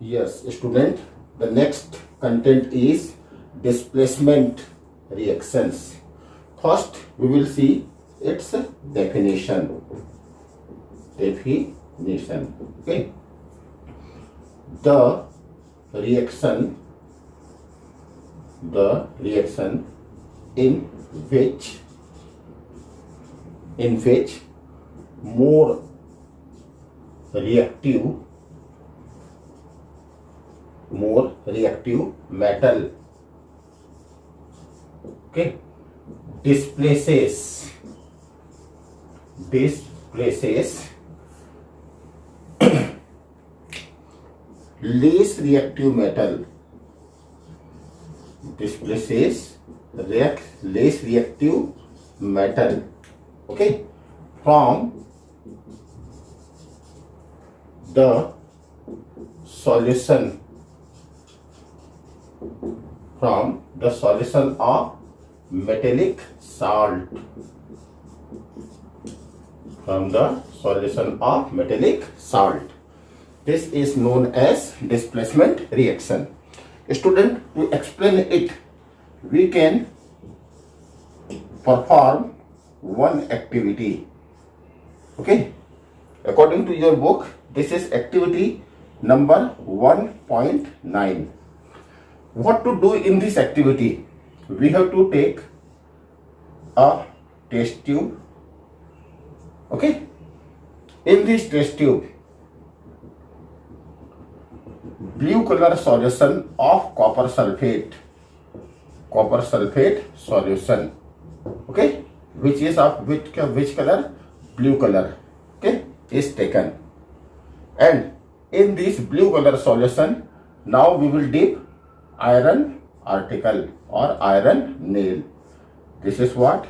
Yes, student, the next content is displacement reactions. First, we will see its definition. Definition. Okay. The reaction in which more reactive metal, okay, displaces less reactive metal, less reactive metal, okay, from the solution of metallic salt, This is known as displacement reaction. Student, to explain it, we can perform one activity. Okay, according to your book, this is activity number 1.9. What to do in this activity? We have to take a test tube. Okay, in this test tube, blue color solution of copper sulfate solution, okay, which is of which color? Blue color, okay, is taken. And in this blue color solution, now we will dip iron article or iron nail. This is what?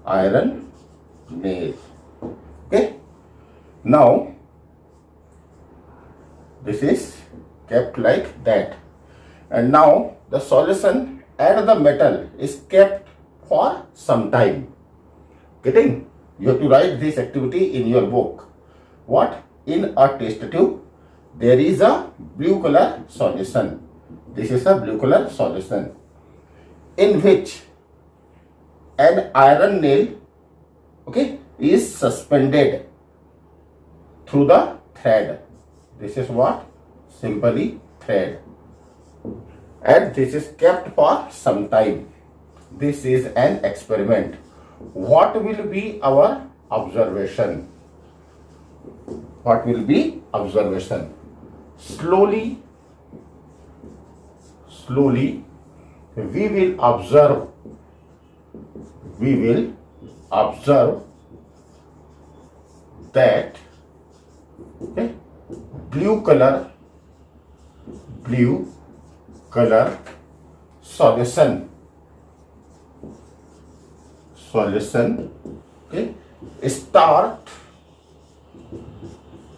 Iron nail. Okay. Now, this is kept like that. And now the solution and the metal is kept for some time. Getting? You have to write this activity in your book. What? In a test tube, there is a blue color solution. This is a blue color solution in which an iron nail, okay, is suspended through the thread. This is what? Simply thread. And this is kept for some time. This is an experiment. What will be our observation? Slowly we will observe that, okay, blue color solution, okay, start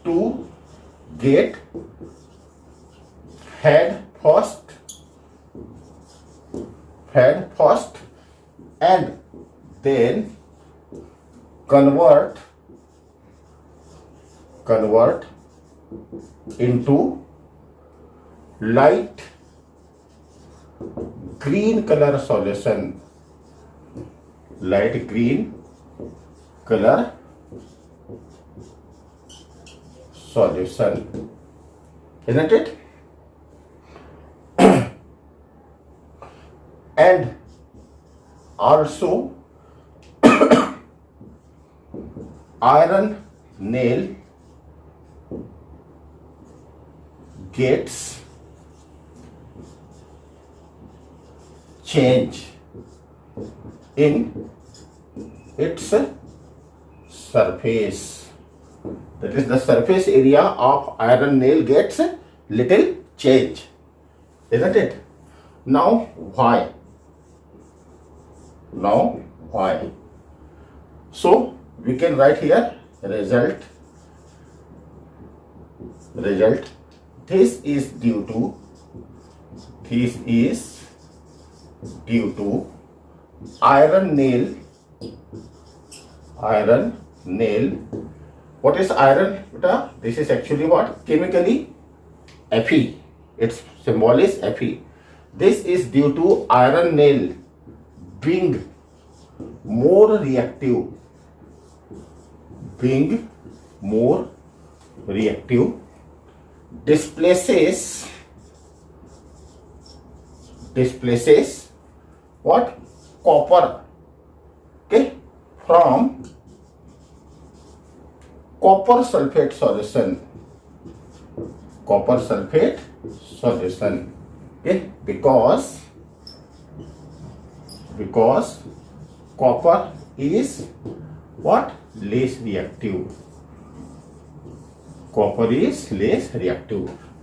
to get head first and then convert into light green color solution, isn't it? And also iron nail gets change in its surface. That is, the surface area of iron nail gets little change, isn't it? Now why? So we can write here result. This is due to iron nail. What is iron, beta? This is actually what? Chemically Fe. Its symbol is Fe. This is due to iron nail being more reactive, displaces what? Copper, okay, from copper sulfate solution, okay, because copper is what? Less reactive.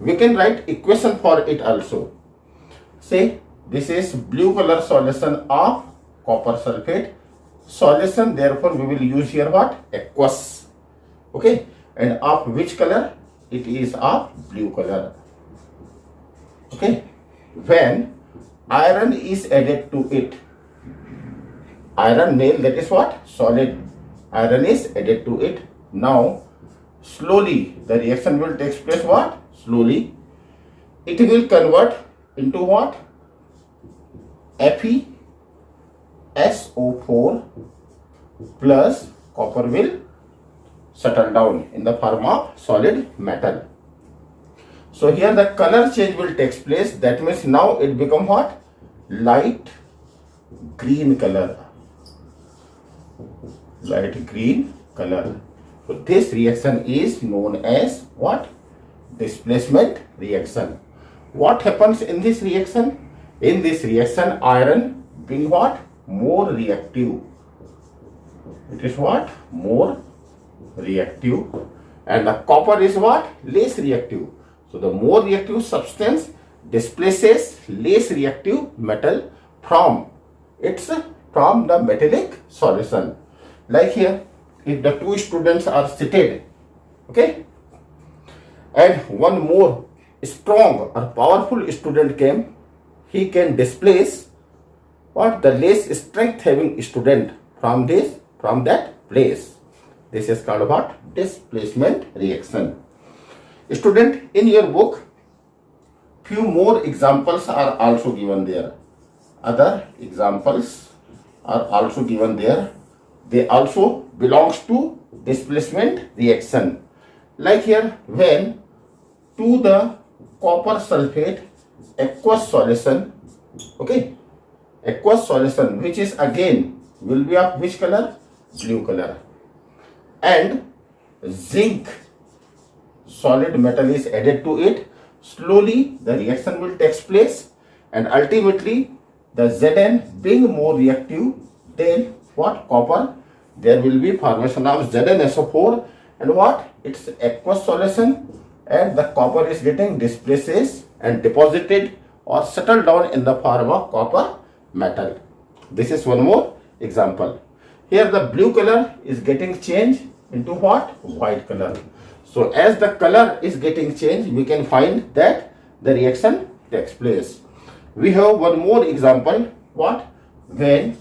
We can write equation for it also. Say this is blue color solution of copper sulfate solution, therefore we will use here what? Aqueous, okay, and of which color? It is of blue color, okay. When iron is added to it, iron nail, that is what? Solid iron is added to it. Now slowly the reaction will take place what? Slowly it will convert into what? FeSO4 plus copper will settle down in the form of solid metal. So here the color change will take place. That means now it become what? Light green color. So this reaction is known as what? Displacement reaction. What happens in this reaction? In this reaction, iron being what? More reactive. It is what? More reactive. And the copper is what? Less reactive. So the more reactive substance displaces less reactive metal from the metallic solution. Like here, if the two students are seated, okay, and one more strong or powerful student came, he can displace what? The less strength having student from that place. This is called what? Displacement reaction. Student, in your book, few more examples are also given there. Other examples are also given there. They also belongs to displacement reaction. Like here, when to the copper sulfate aqueous solution, okay, aqueous solution, which is again will be of which color? Blue color, and zinc solid metal is added to it. Slowly the reaction will take place, and ultimately the Zn being more reactive than what? Copper, there will be formation of ZnSO4, and what? It's aqueous solution, and the copper is getting displaces and deposited or settled down in the form of copper metal. This is one more example. Here the blue color is getting changed into what? White color. So as the color is getting changed, we can find that the reaction takes place. We have one more example. What? When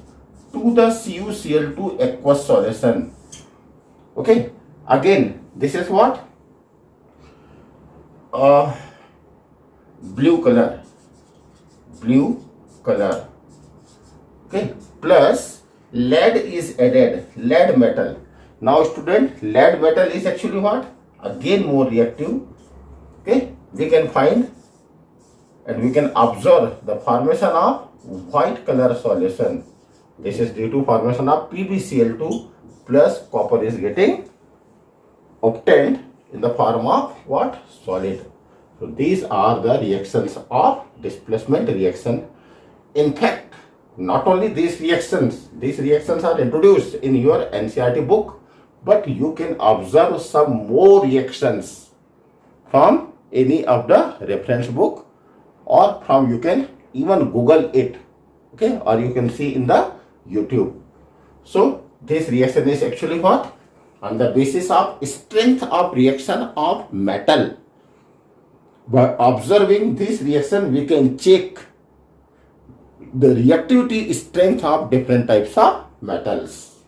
to the CuCl2 aqueous solution, okay, again this is what? Blue color, okay, plus lead is added, lead metal. Now student, lead metal is actually what? Again more reactive, okay. We can find and we can observe the formation of white color solution. This is due to formation of PbCl2 plus copper is getting obtained in the form of what? Solid. So these are the reactions of displacement reaction. In fact, not only these reactions are introduced in your NCERT book, but you can observe some more reactions from any of the reference book, or from you can even Google it, okay, or you can see in the YouTube. So this reaction is actually what? On the basis of strength of reaction of metal. By observing this reaction, we can check the reactivity strength of different types of metals.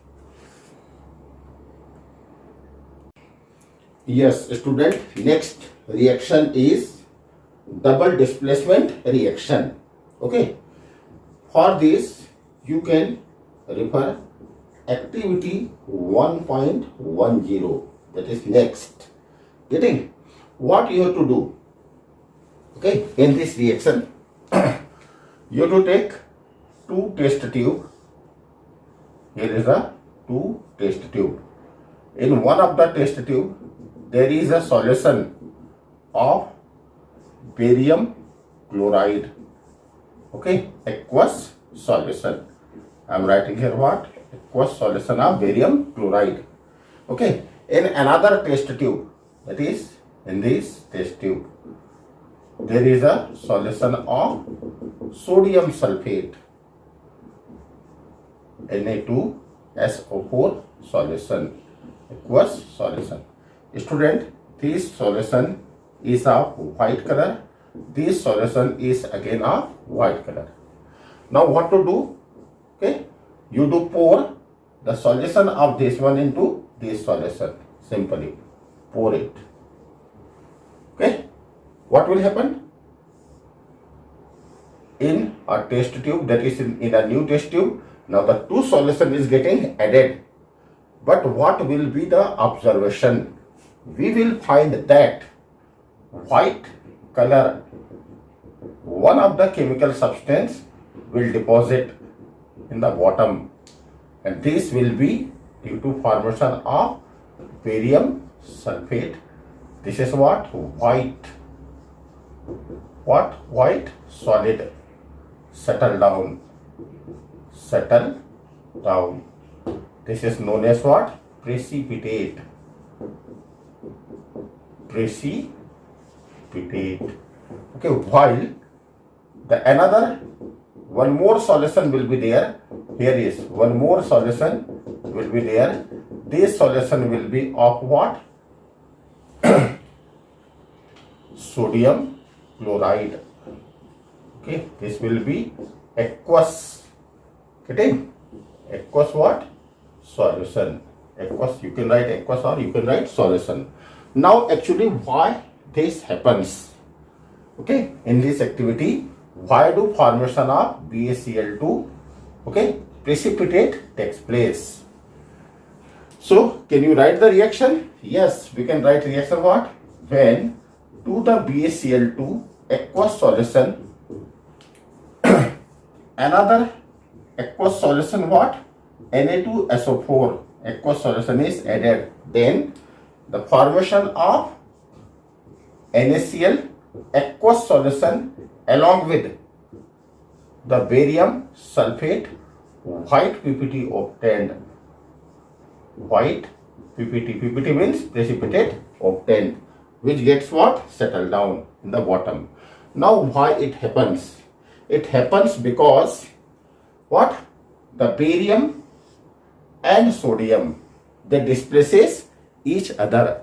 Yes, student, next reaction is double displacement reaction. Okay. For this, you can refer activity 1.10. That is next. Getting? What you have to do? Okay. In this reaction, you have to take two test tube. Here is a two test tube. In one of the test tube, there is a solution of barium chloride. Okay, aqueous solution. I am writing here what? Aqueous solution of barium chloride. Okay, in another test tube, that is in this test tube, there is a solution of sodium sulfate, Na2SO4 solution, aqueous solution. Student, this solution is of white color. This solution is again of white color. Now what to do? Okay, you do pour the solution of this one into this solution. Simply pour it. Okay, what will happen? In a test tube, that is in a new test tube, now the two solution is getting added. But what will be the observation? We will find that white color, one of the chemical substance will deposit in the bottom, and this will be due to formation of barium sulfate. This is what? White. What? White solid. Settle down. Settle down. This is known as what? Precipitate. Precipitate. Okay, while the another one more solution will be there. Here is one more solution will be there. This solution will be of what? Sodium chloride. Okay, this will be aqueous. Getting? Aqueous what? Solution. Aqueous, you can write aqueous or you can write solution. Now actually why this happens? Okay, in this activity, why do formation of BaCl2, okay, precipitate takes place? So can you write the reaction? Yes, we can write reaction what? When to the BaCl2 aqueous solution, another aqueous solution what? Na2SO4 aqueous solution is added, then the formation of NaCl aqueous solution along with the barium sulfate, white PPT obtained. White PPT. PPT means precipitate obtained, which gets what? Settled down in the bottom. Now why it happens? It happens because what? The barium and sodium, they displaces each other.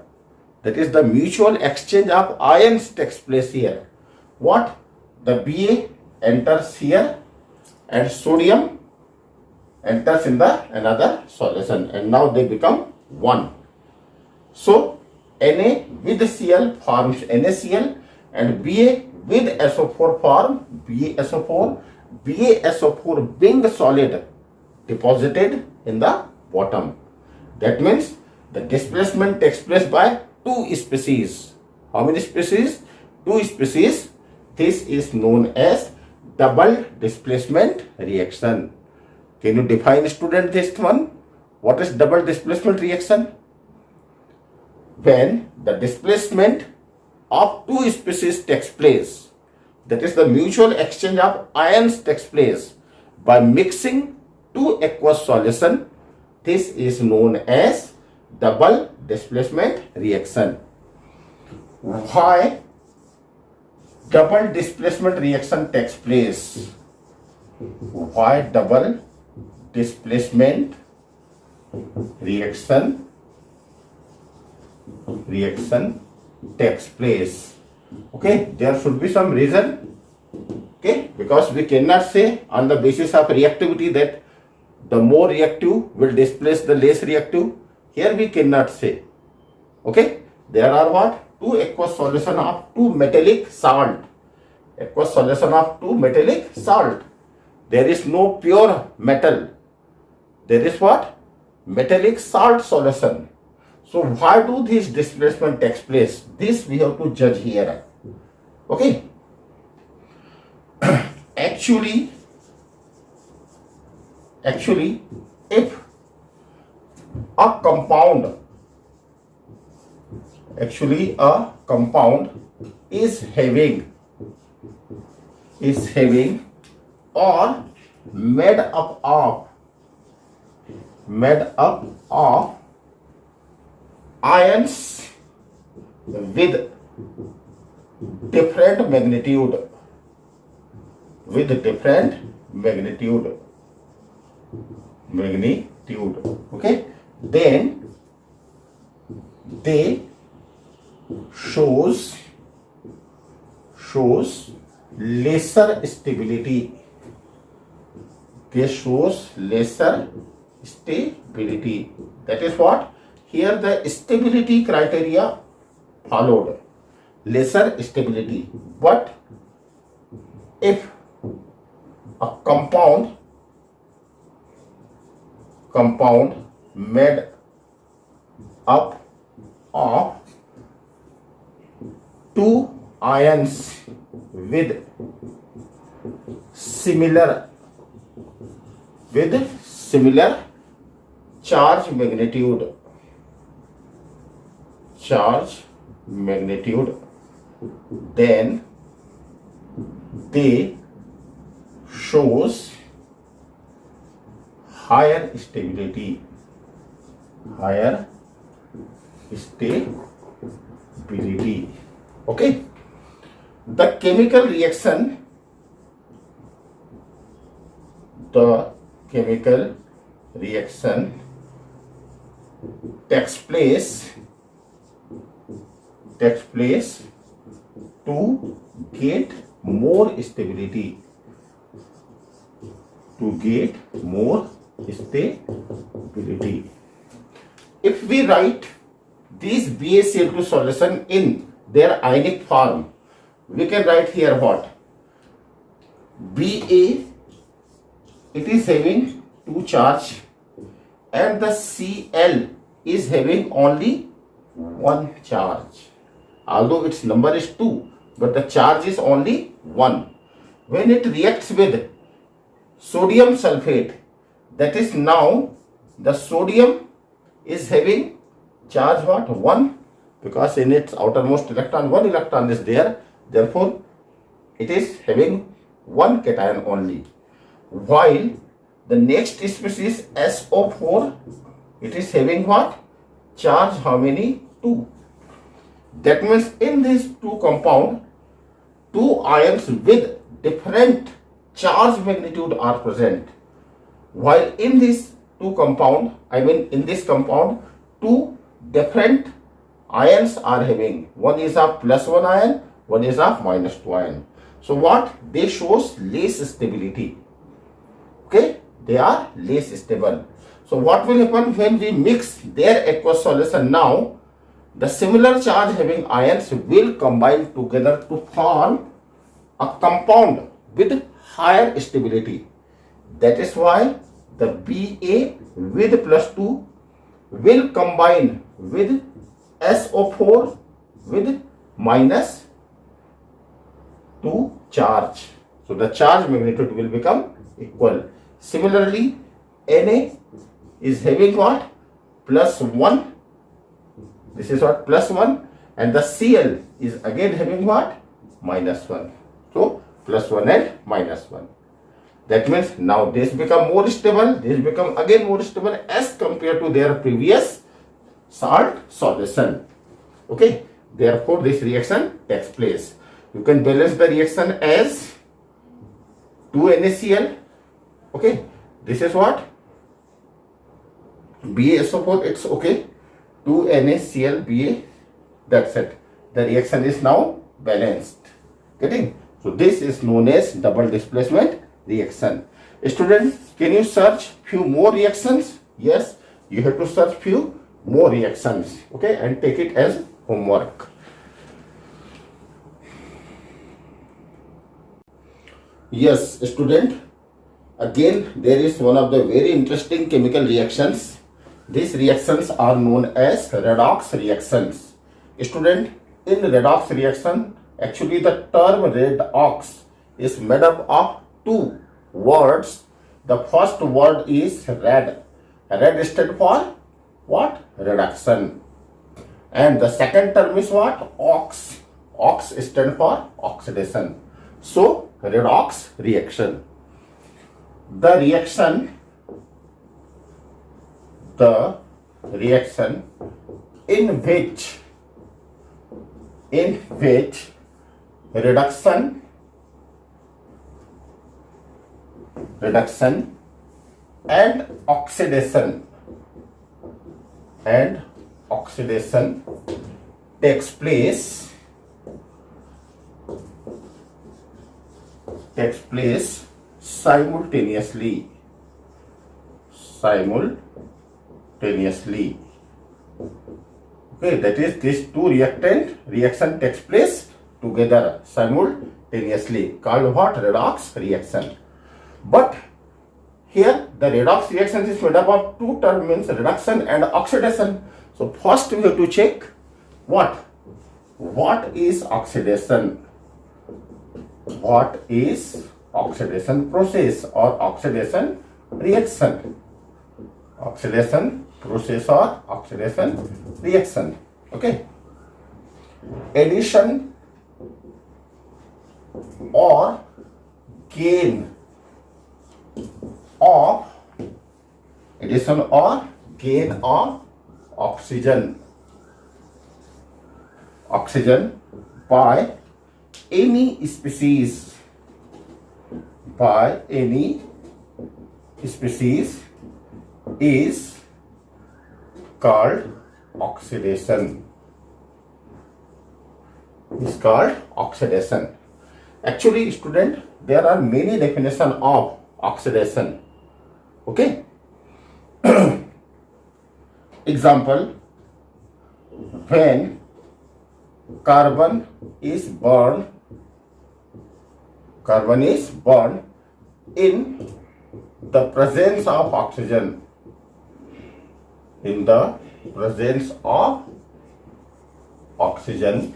That is the mutual exchange of ions takes place here. What? The Ba enters here and sodium enters in the another solution, and now they become one. So Na with Cl forms NaCl and Ba with SO4 form BaSO4. BaSO4 being solid deposited in the bottom. That means the displacement takes place by two species. How many species? Two species. This is known as double displacement reaction. Can you define, student, this one? What is double displacement reaction? When the displacement of two species takes place, that is the mutual exchange of ions takes place by mixing two aqueous solution, this is known as double displacement reaction. Why double displacement reaction takes place? Why double displacement reaction takes place? Okay, there should be some reason. Okay, because we cannot say on the basis of reactivity that the more reactive will displace the less reactive. Here we cannot say. Okay, there are what? Two aqueous solution of two metallic salt. aqueous solution of two metallic salt. There is no pure metal. There is what? Metallic salt solution. So why do this displacement takes place? This we have to judge here. Okay. Actually, if a compound is having or made up of ions with different magnitude, okay, then they shows lesser stability. That is what? Here the stability criteria followed. Lesser stability. But if a compound made up of two ions with similar charge magnitude, then they shows higher stability. Okay. The chemical reaction takes place to get more stability. If we write these BaCl2 solution in their ionic form, we can write here what? Ba, it is having 2 charge, and the Cl is having only 1 charge. Although its number is 2, but the charge is only 1. When it reacts with sodium sulfate, that is now the sodium is having charge what? 1, because in its outermost electron 1 electron is there, therefore it is having 1 cation only. While the next species SO4, it is having what? Charge how many? 2. That means in these two compound, 2 ions with different charge magnitude are present. While in this in this compound, 2 different ions are having. One is a +1 ion, one is a -2 ion. So what? They shows less stability. Okay, they are less stable. So what will happen when we mix their aqueous solution? Now the similar charge having ions will combine together to form a compound with higher stability. That is why the Ba with +2 will combine with SO4 with -2 charge. So the charge magnitude will become equal. Similarly, Na is having what? +1. This is what? +1, and the Cl is again having what? -1. So +1 and -1. That means now this become more stable, this become again more stable as compared to their previous salt solution. Okay, therefore this reaction takes place. You can balance the reaction as 2NaCl. Okay, this is what? BaSO4, it's okay. 2NaCl that's it. The reaction is now balanced. Getting? So this is known as double displacement reaction. Students, can you search few more reactions? Yes, you have to search few more reactions. Okay, and take it as homework. Yes, student. Again, there is one of the very interesting chemical reactions. These reactions are known as redox reactions. Student, in redox reaction, actually the term redox is made up of two words. The first word is red. Red stands for what? Reduction. And the second term is what? Ox. Ox stands for oxidation. So, redox reaction. The reaction in which reduction and oxidation takes place simultaneously. Okay, that is, these two reaction takes place together simultaneously, called what? Redox reaction. But here the redox reaction is made up of two terms, means reduction and oxidation. So first we have to check what is oxidation. What is oxidation process or oxidation reaction? Oxidation process or oxidation reaction. Okay. Addition or gain of oxygen by any species is called oxidation. Actually, student, there are many definitions of oxidation. Okay. Example, when carbon is burned in the presence of oxygen. In the presence of oxygen,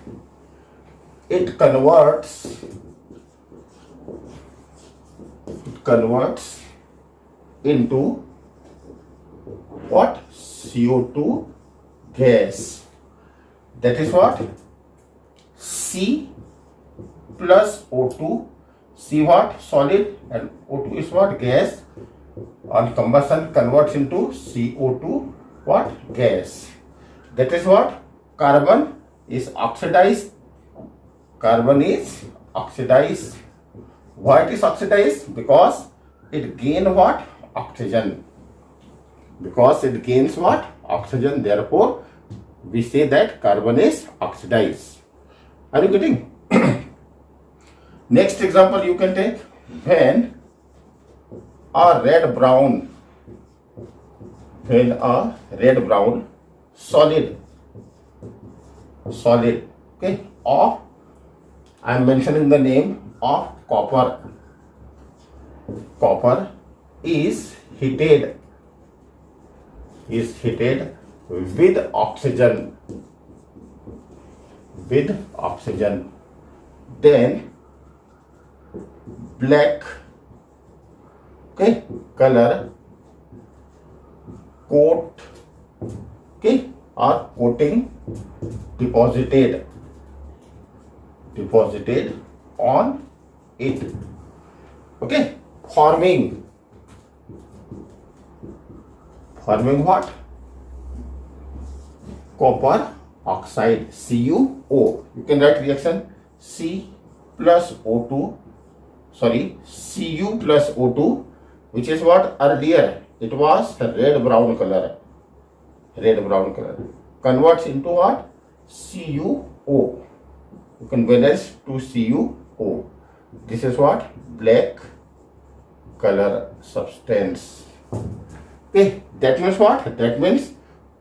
it converts into what? CO2 gas. That is what? C plus O2. C what? Solid, and O2 is what? Gas. On combustion converts into CO2 what? Gas. That is what? Carbon is oxidized. Why it is oxidized? Because it gains what? Oxygen. Therefore, we say that carbon is oxidized. Are you getting? Next example you can take. When a red brown solid, okay, of, I am mentioning the name of copper is heated with oxygen, then black, okay, color coat, okay, or coating deposited on it, okay, forming what? Copper oxide, CuO. You can write reaction Cu plus O2, which is what? Earlier it was red brown color, converts into what? CuO. You can balance to CuO. This is what? Black color substance. Okay, that means what? That means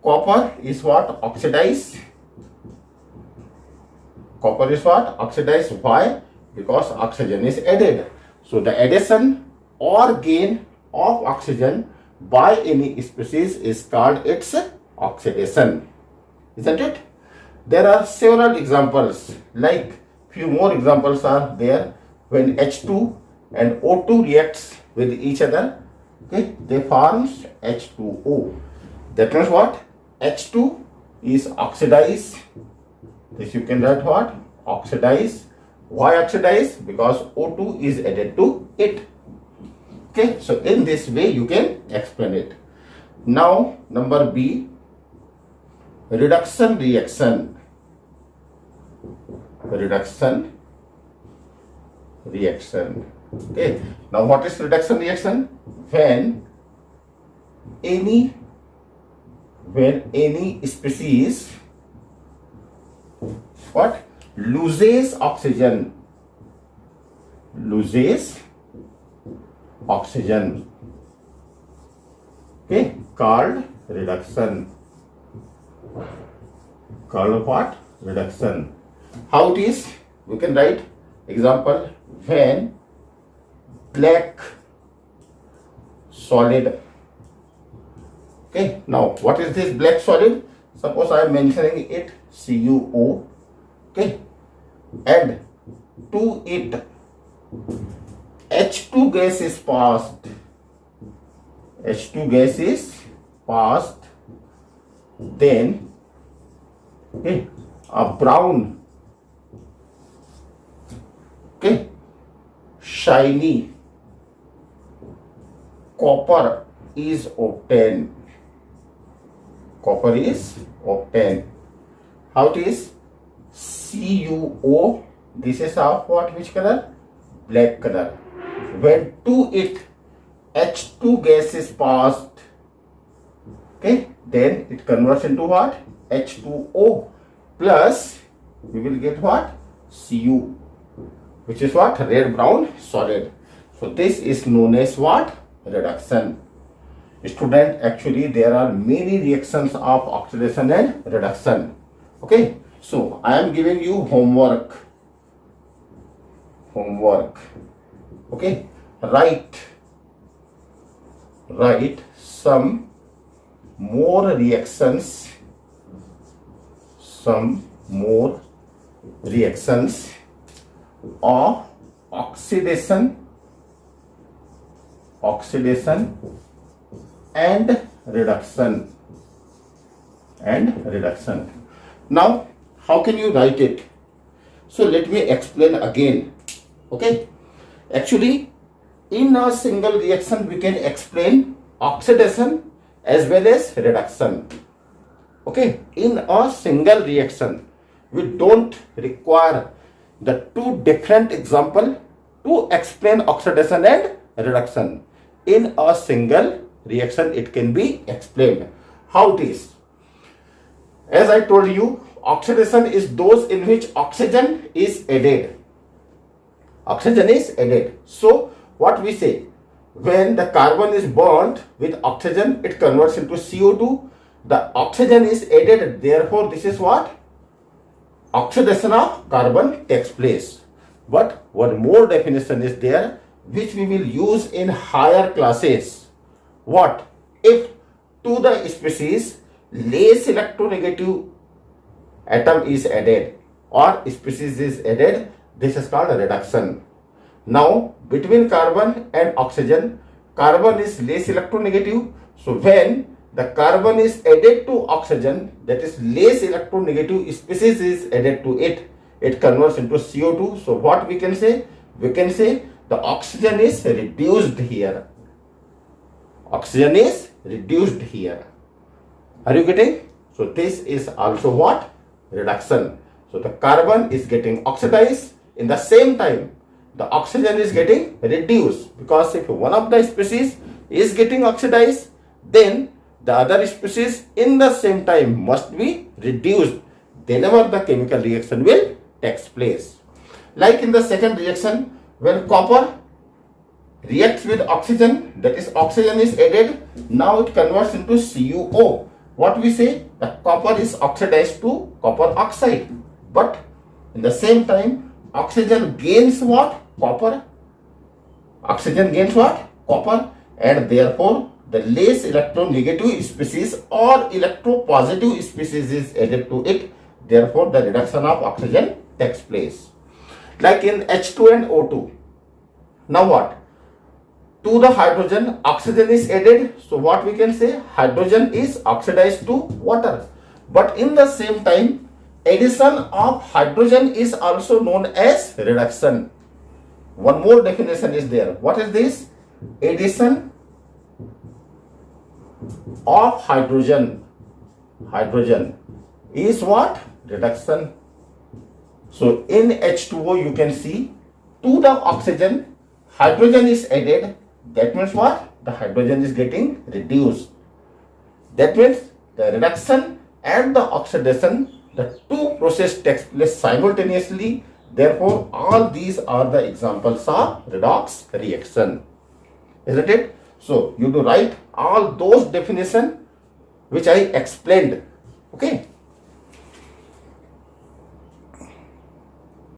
copper is what? Oxidized. Why? Because oxygen is added. So the addition or gain of oxygen by any species is called its oxidation, isn't it? There are several examples, like few more examples are there. When H2 and O2 reacts with each other, okay, they forms H2O. That means what? H2 is oxidized. This you can write what? Oxidize. Why oxidize? Because O2 is added to it. Okay, so in this way you can explain it. Now number B, reduction reaction. Reduction reaction. Okay, now what is reduction reaction? When any species what loses oxygen, okay, called reduction. Called what? Reduction. How it is? We can write example, when black solid. Okay, now what is this black solid? Suppose I am mentioning it CuO. Okay, and to it H2 gas is passed. H2 gas is passed. Then okay, a brown, okay, shiny copper is obtained. Copper is obtained. How it is? CuO. This is of what? Which color? Black color. When to it H2 gas is passed, okay, then it converts into what? H2O plus we will get what? Cu, which is what? Red brown solid. So this is known as what? Reduction. Student, actually there are many reactions of oxidation and reduction. Okay, so I am giving you homework. Okay, write some more reactions of oxidation and reduction. Now how can you write it? So let me explain again. Okay, actually in a single reaction we can explain oxidation as well as reduction. Okay, in a single reaction we don't require the two different example to explain oxidation and reduction. In a single reaction it can be explained. How it is? As I told you, oxidation is those in which oxygen is added. So what we say, when the carbon is burned with oxygen, it converts into CO2. The oxygen is added, therefore this is what? Oxidation of carbon takes place. But one more definition is there, which we will use in higher classes. What? If to the species less electronegative atom is added or species is added, this is called a reduction. Now between carbon and oxygen, carbon is less electronegative. So when the carbon is added to oxygen, that is less electronegative species is added to it, it converts into CO2. So what we can say? We can say the oxygen is reduced here. Oxygen is reduced here. Are you getting? So this is also what? Reduction. So the carbon is getting oxidized. In the same time, the oxygen is getting reduced, because if one of the species is getting oxidized, then the other species in the same time must be reduced. Whenever the chemical reaction will take place. Like in the second reaction, when copper reacts with oxygen, that is oxygen is added, now it converts into CuO. What we say? The copper is oxidized to copper oxide. But in the same time, oxygen gains what? Copper. oxygen gains what? Copper, and therefore the less electronegative species or electropositive species is added to it. Therefore the reduction of oxygen takes place. Like in H2 and O2. Now what? To the hydrogen, oxygen is added. So what we can say? Hydrogen is oxidized to water. But in the same time, addition of hydrogen is also known as reduction. One more definition is there. What is this? Addition of hydrogen. Hydrogen is what? Reduction. So in H2O you can see, to the oxygen hydrogen is added. That means what? The hydrogen is getting reduced. That means the reduction and the oxidation, the two processes takes place simultaneously. Therefore all these are the examples of redox reaction. Isn't it? So you do write all those definitions which I explained. Okay.